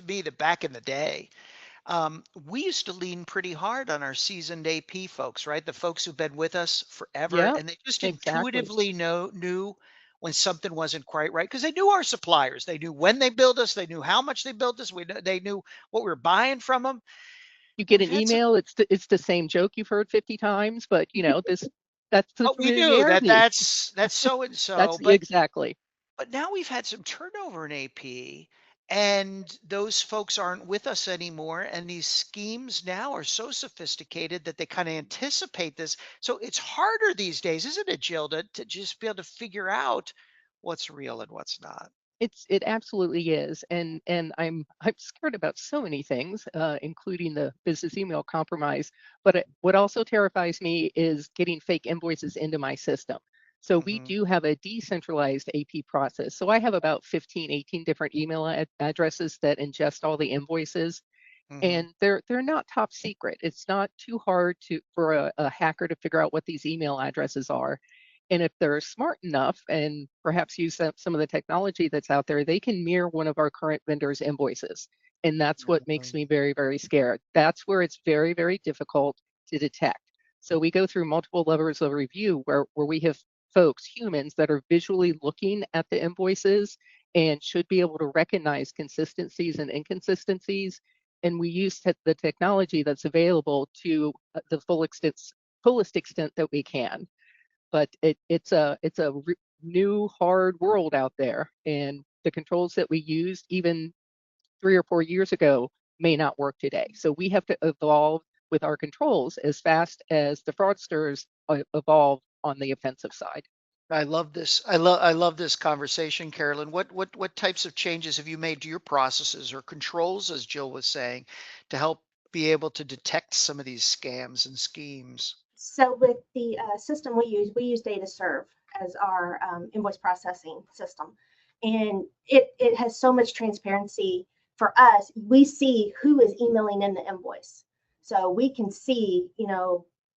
to me that back in the day, we used to lean pretty hard on our seasoned AP folks, right? The folks who've been with us forever, Yep, and they just exactly. intuitively knew when something wasn't quite right because they knew our suppliers. They knew when they built us. They knew how much they built us. They knew what we were buying from them. You get We've an had some, email, it's the same joke you've heard 50 times, but, that's the but we knew that familiarity. that's so and so. That's But exactly. now we've had some turnover in AP, and those folks aren't with us anymore. And these schemes now are so sophisticated that they kind of anticipate this. So it's harder these days, isn't it, Jill, to just be able to figure out what's real and what's not? It absolutely is, and I'm scared about so many things, including the business email compromise. But what also terrifies me is getting fake invoices into my system. So we Hmm. do have a decentralized AP process. So I have about 15, 18 different email addresses that ingest all the invoices, Hmm. and they're not top secret. It's not too hard for a hacker to figure out what these email addresses are. And if they're smart enough and perhaps use some of the technology that's out there, they can mirror one of our current vendors' invoices. And that's what makes me very, very scared. That's where it's very, very difficult to detect. So we go through multiple levels of review where we have folks, humans, that are visually looking at the invoices and should be able to recognize consistencies and inconsistencies, and we use the technology that's available to the fullest extent that we can. But it's a new hard world out there, and the controls that we used even 3 or 4 years ago may not work today. So we have to evolve with our controls as fast as the fraudsters evolve on the offensive side. I love this. I love this conversation, Carolyn. What types of changes have you made to your processes or controls, as Jill was saying, to help be able to detect some of these scams and schemes? So with the system we use DataServe as our invoice processing system, and it has so much transparency for us. We see who is emailing in the invoice, so we can see,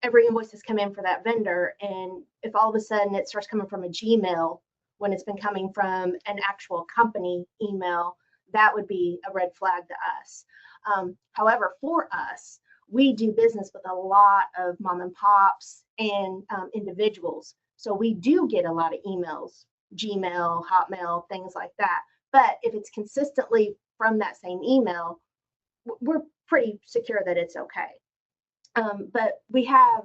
every invoice that's come in for that vendor, and if all of a sudden it starts coming from a Gmail when it's been coming from an actual company email, that would be a red flag to us. However, for us, we do business with a lot of mom and pops and individuals. So we do get a lot of emails, Gmail, Hotmail, things like that. But if it's consistently from that same email, we're pretty secure that it's okay. But we have,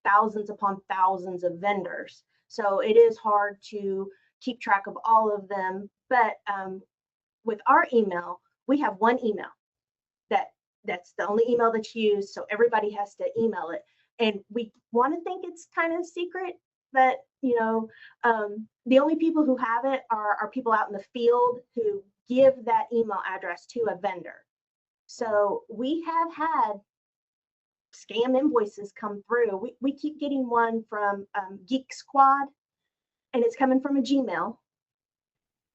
thousands upon thousands of vendors. So it is hard to keep track of all of them. But with our email, we have one email that that's the only email that's used, so everybody has to email it. And we want to think it's kind of secret, but the only people who have it are people out in the field who give that email address to a vendor. So we have had scam invoices come through. We keep getting one from Geek Squad, and it's coming from a Gmail,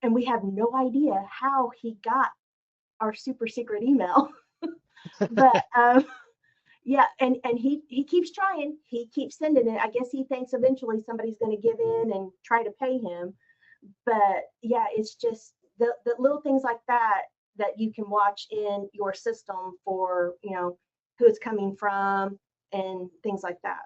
and we have no idea how he got our super secret email. But yeah, and he keeps trying. He keeps sending it. I guess he thinks eventually somebody's going to give in and try to pay him. But yeah, it's just the little things like that that you can watch in your system for, who it's coming from and things like that.